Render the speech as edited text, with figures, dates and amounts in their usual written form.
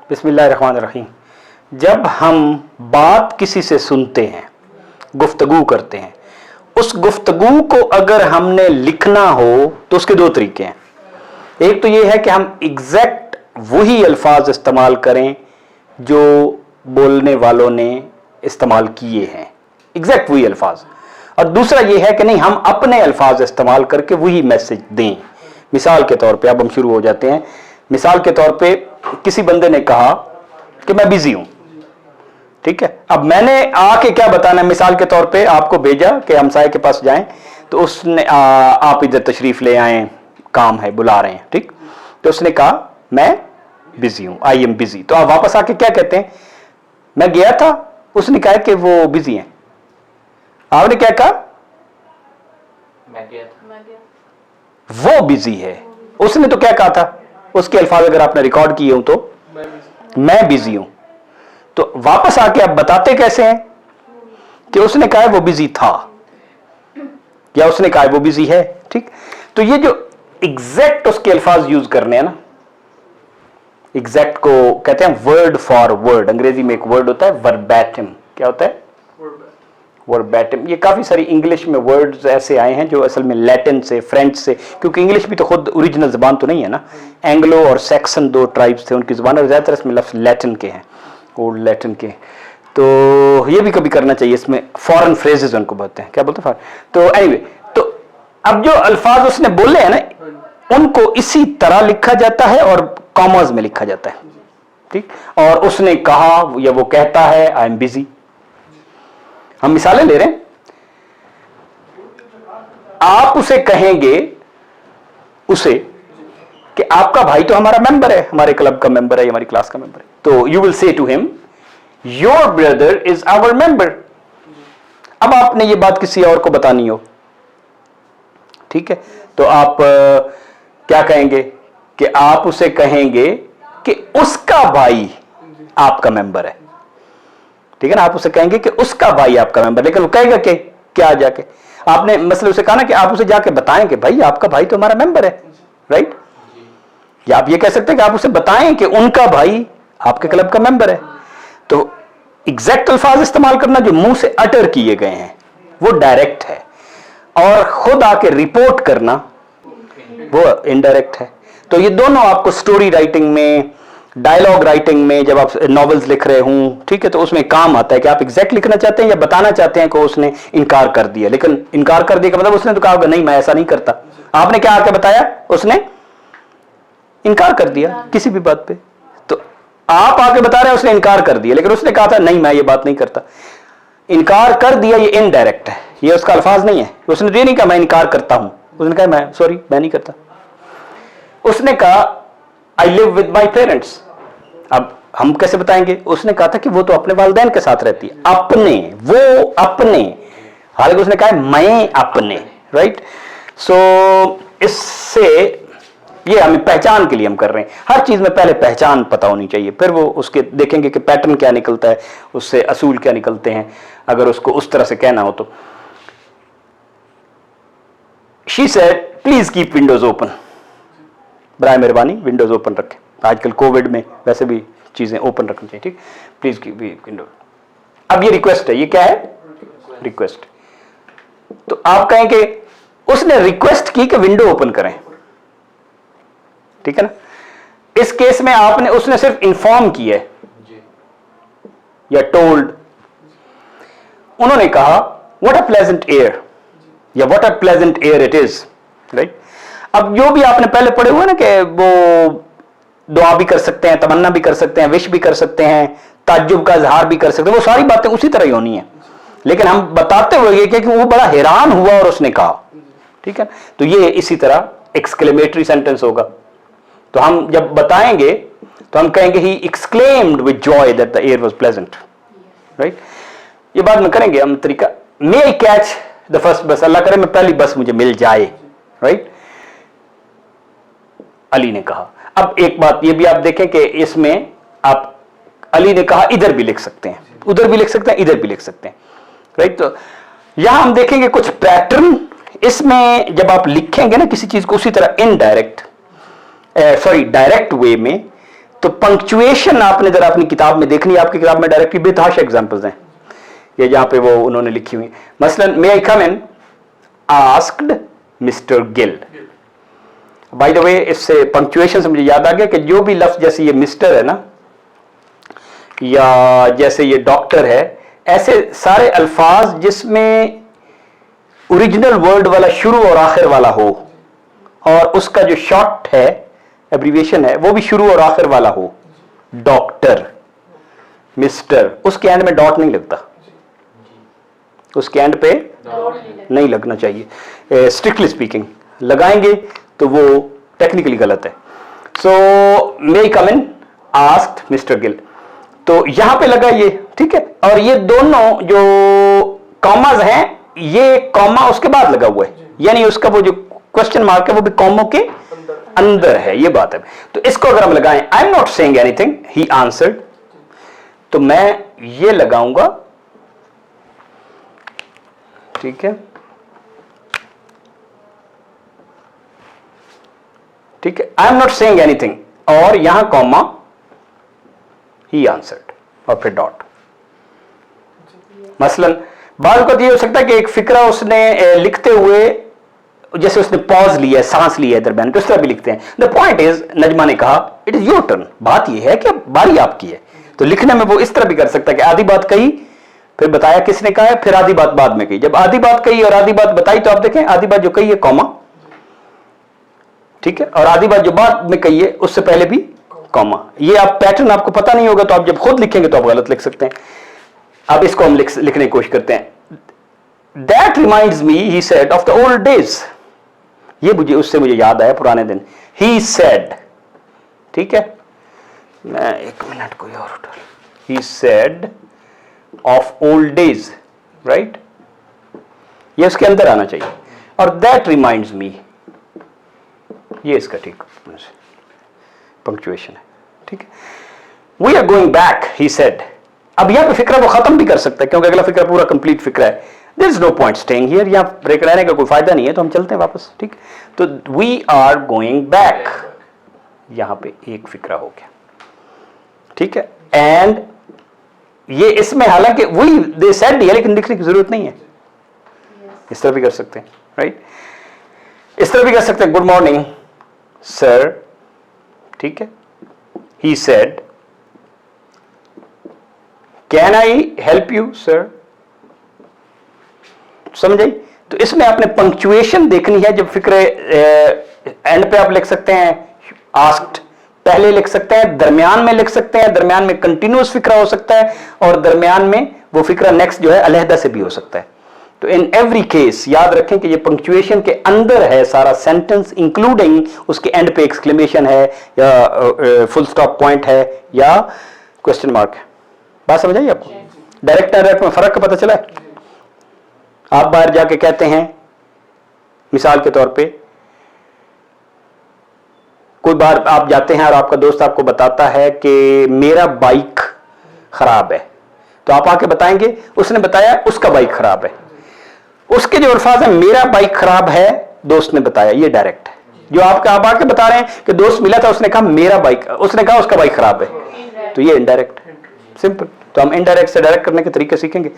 बिस्मिल्लाहिर्रहमानिर्रहीम। जब हम बात किसी से सुनते हैं, गुफ्तगू करते हैं, उस गुफ्तगू को अगर हमने लिखना हो तो उसके दो तरीके हैं। एक तो ये है कि हम एग्जैक्ट वही अल्फाज इस्तेमाल करें जो बोलने वालों ने इस्तेमाल किए हैं, एग्जैक्ट वही अल्फाज। और दूसरा ये है कि नहीं, हम अपने अल्फाज इस्तेमाल करके वही मैसेज दें। मिसाल के तौर पे अब हम शुरू हो जाते हैं। मिसाल के तौर पे किसी बंदे ने कहा कि मैं बिजी हूं, ठीक है। अब मैंने आके क्या बताना है, मिसाल के तौर पे आपको भेजा कि हमसाये के पास जाएं, तो उसने आप इधर तशरीफ ले आए, काम है, बुला रहे हैं, ठीक। तो उसने कहा मैं बिजी हूं, आई एम बिजी। तो आप वापस आके क्या कहते हैं, मैं गया था, उसने कहा कि वो बिजी हैं। आपने क्या कहा, मैं गया था। वो बिजी है। उसने तो क्या कहा था, उसके अल्फाज अगर आपने रिकॉर्ड किए हो तो मैं बिजी हूं। तो वापस आके आप बताते कैसे हैं कि उसने कहा वो बिजी था या उसने कहा वो बिजी है, ठीक। तो ये जो एग्जैक्ट उसके अल्फाज यूज करने हैं ना, एग्जैक्ट को कहते हैं वर्ड फॉर वर्ड। अंग्रेजी में एक वर्ड होता है वर्बैटिम। क्या होता है, वर्बैटिम। ये काफी सारी इंग्लिश में वर्ड्स ऐसे आए हैं जो असल में लैटिन से, फ्रेंच से, क्योंकि इंग्लिश भी तो खुद ओरिजिनल जबान तो नहीं है ना। एंग्लो और सैक्सन दो ट्राइब्स थे, उनकी जुबान, और ज्यादातर इसमें लफ्ज लैटिन के हैं, ओल्ड लैटिन के। तो ये भी कभी करना चाहिए, इसमें फॉरेन फ्रेजेस उनको बोलते हैं, क्या बोलते हैं, तो एनीवे, तो अब जो अल्फाज उसने बोले हैं ना, उनको इसी तरह लिखा जाता है और कॉमर्स में लिखा जाता है, ठीक। और उसने कहा या वो कहता है आई एम बिजी। हम मिसालें ले रहे हैं। आप उसे कहेंगे उसे कि आपका भाई तो हमारा मेंबर है, हमारे क्लब का मेंबर है, हमारी क्लास का मेंबर है। तो you will say to him your brother is our member. अब आपने ये बात किसी और को बतानी हो, ठीक है, तो आप क्या कहेंगे कि आप उसे कहेंगे कि उसका भाई आपका मेंबर है, ठीक है ना। आप उसे कहेंगे कि उसका भाई आपका मेंबर, लेकिन वो कहेगा कि क्या जाके, आपने मतलब उसे कहा ना कि आप उसे जाके बताएं कि भाई आपका भाई तो हमारा मेंबर है, राइट। या आप ये कह सकते हैं कि आप उसे बताएं कि उनका भाई आपके क्लब का मेंबर है। तो एग्जैक्ट अल्फाज इस्तेमाल करना जो मुंह से अटर किए गए हैं वो डायरेक्ट है, और खुद आके रिपोर्ट करना वो इनडायरेक्ट है। तो ये दोनों आपको स्टोरी राइटिंग में, डायलॉग राइटिंग में, जब आप नॉवेल्स लिख रहे हूं, ठीक है, तो उसमें काम आता है कि आप एग्जैक्ट लिखना चाहते हैं या बताना चाहते हैं कि उसने इनकार कर दिया। लेकिन इनकार कर दिया का मतलब उसने तो कहा नहीं मैं ऐसा नहीं करता। आपने क्या आके बताया, उसने इनकार कर दिया किसी भी बात पे। तो आप आके बता रहे हैं उसने इनकार कर दिया, लेकिन उसने कहा था नहीं मैं ये बात नहीं करता। इनकार कर दिया ये इनडायरेक्ट है, ये उसका अल्फाज नहीं है। उसने ये नहीं कहा मैं इनकार करता हूं, उसने कहा मैं सॉरी मैं नहीं करता। उसने कहा I live with my parents. अब हम कैसे बताएंगे, उसने कहा था कि वो तो अपने वालिदैन के साथ रहती है। अपने, वो अपने, हालांकि उसने कहा मैं अपने, राइट। सो इससे ये हमें पहचान के लिए हम कर रहे हैं। हर चीज में पहले पहचान पता होनी चाहिए, फिर वो उसके देखेंगे कि पैटर्न क्या निकलता है, उससे असूल क्या निकलते हैं, अगर उसको उस तरह से कहना हो तो। She said please keep windows open. बराए मेहरबानी विंडोज ओपन रखें। आजकल कोविड में वैसे भी चीजें ओपन रखनी चाहिए, ठीक। Please keep window. अब ये रिक्वेस्ट है, ये क्या है, रिक्वेस्ट। तो आप कहें कि उसने रिक्वेस्ट की कि विंडो ओपन करें, ठीक है ना। इस केस में आपने, उसने सिर्फ इंफॉर्म किया है या टोल्ड। उन्होंने कहा व्हाट अ प्लेजेंट एयर या what a pleasant air it is, right. अब जो भी आपने पहले पढ़े हुए ना कि वो दुआ भी कर सकते हैं, तमन्ना भी कर सकते हैं, विश भी कर सकते हैं, ताज्जुब का इजहार भी कर सकते हैं, वो सारी बातें उसी तरह ही होनी है। लेकिन हम बताते हुए कि वो बड़ा हैरान हुआ और उसने कहा, ठीक है। तो ये इसी तरह एक्सक्लेमेटरी सेंटेंस होगा। तो हम जब बताएंगे तो हम कहेंगे he exclaimed with Joy that the air was pleasant, right. ये बाद में करेंगे हम तरीका। मे आई कैच द फर्स्ट बस, अल्लाह करे मैं पहली बस मुझे मिल जाए, राइट। अली ने कहा। अब एक बात ये भी आप देखें कि इसमें आप अली ने कहा इधर भी लिख सकते हैं, उधर भी लिख सकते हैं, इधर भी लिख सकते हैं, राइट। तो यहां हम देखेंगे कुछ पैटर्न इसमें। जब आप लिखेंगे ना किसी चीज को उसी तरह इनडायरेक्ट, सॉरी डायरेक्ट वे में, तो पंक्चुएशन आपने जरा अपनी किताब में देखनी है, आपकी किताब में डायरेक्टली बेतहाशा एग्जांपल्स हैं ये जहां पे वो उन्होंने लिखी हुई। मसलन may I come in, asked mister Gill. By the way इससे पंक्चुएशन से मुझे याद आ गया कि जो भी लफ्ज जैसे ये मिस्टर है ना, या जैसे ये डॉक्टर है, ऐसे सारे अल्फाज जिसमें ओरिजिनल वर्ड वाला शुरू और आखिर वाला हो और उसका जो शॉर्ट है एब्रीविएशन है वो भी शुरू और आखिर वाला हो, डॉक्टर, मिस्टर, उसके एंड में डॉट नहीं लगता, उसके एंड पे नहीं लगना चाहिए। स्ट्रिक्टली स्पीकिंग लगाएंगे तो वो टेक्निकली गलत है। सो मे कम इन, आस्क्ड मिस्टर गिल, तो यहां पे लगा ये, ठीक है। और ये दोनों जो कॉमाज हैं, ये कॉमा उसके बाद लगा हुआ है, यानी उसका वो जो क्वेश्चन मार्क है वो भी कॉमो के अंदर है, ये बात है। तो इसको अगर हम लगाएं, I am not saying anything, he answered, तो मैं ये लगाऊंगा, ठीक है, ठीक है, I am not saying anything, और यहां कॉमा, ही आंसर्ड, और फिर डॉट। मसलन बात को ये हो सकता है कि एक फिक्रा उसने लिखते हुए जैसे उसने पॉज लिया है, सांस लिया है दरमियान, तो इस तरह भी लिखते हैं। द पॉइंट इज, नजमा ने कहा, इट इज योर टर्न, बात यह है कि बारी आपकी है। तो लिखने में वो इस तरह भी कर सकता है कि आधी बात कही, फिर बताया किसने कहा है, फिर आधी बात बाद में कही। जब आधी बात कही और आधी बात बताई तो आप देखें आधी बात जो कही है कॉमा, ठीक है, और आधी बात जो बाद में कही है उससे पहले भी कॉमा। ये आप पैटर्न आपको पता नहीं होगा तो आप जब खुद लिखेंगे तो आप गलत लिख सकते हैं। अब इसको हम लिखने की कोशिश करते हैं। That reminds me, he said, of the old days, ये मुझे याद आया पुराने दिन। ही सेड, ठीक है, मैं एक मिनट कोई और उठा, he said of old days, right, ये उसके अंदर आना चाहिए। और दैट रिमाइंड्स मी, ये इसका ठीक पंक्चुएशन है, ठीक है। We are going back, he said. अब यहां पे फिक्रा वो खत्म भी कर सकता है क्योंकि अगला फिक्रा पूरा कंप्लीट फिक्रा है। There is no point staying here, यहां ब्रेक रहने का कोई फायदा नहीं है, तो हम चलते हैं वापस, ठीक। तो वी आर गोइंग बैक, यहां पे एक फिक्रा हो गया, ठीक है। एंड ये इसमें हालांकि वही दे सेड है लेकिन लिखने की जरूरत नहीं है, इस तरह भी कर सकते हैं, राइट, इस तरह भी कर सकते हैं, गुड मॉर्निंग सर, ठीक है। He said, can I help you sir, समझ आई। तो इसमें आपने पंक्चुएशन देखनी है। जब फिक्रे एंड पे आप लिख सकते हैं आस्क्ड, पहले लिख सकते हैं, दरमियान में लिख सकते हैं, दरमियान में कंटिन्यूअस फिक्रा हो सकता है, और दरमियान में वो फिक्रा नेक्स्ट जो है अलहदा से भी हो सकता है। तो इन एवरी केस याद रखें कि ये पंक्चुएशन के अंदर है सारा सेंटेंस, इंक्लूडिंग उसके एंड पे एक्सक्लेमेशन है या फुल स्टॉप पॉइंट है या क्वेश्चन मार्क है। बात समझ आई आपको? डायरेक्ट डायरेक्ट में फर्क का पता चला है? आप बाहर जाके कहते हैं, मिसाल के तौर पे कोई बार आप जाते हैं और आपका दोस्त आपको बताता है कि मेरा बाइक खराब है, तो आप आके बताएंगे उसने बताया उसका बाइक खराब है। उसके जो अल्फाज है मेरा बाइक खराब है, दोस्त ने बताया, ये डायरेक्ट है। जो आप आके बता रहे हैं कि दोस्त मिला था, उसने कहा मेरा बाइक, उसने कहा उसका बाइक खराब है, तो ये इनडायरेक्ट है, सिंपल। तो हम इनडायरेक्ट से डायरेक्ट करने के तरीके सीखेंगे।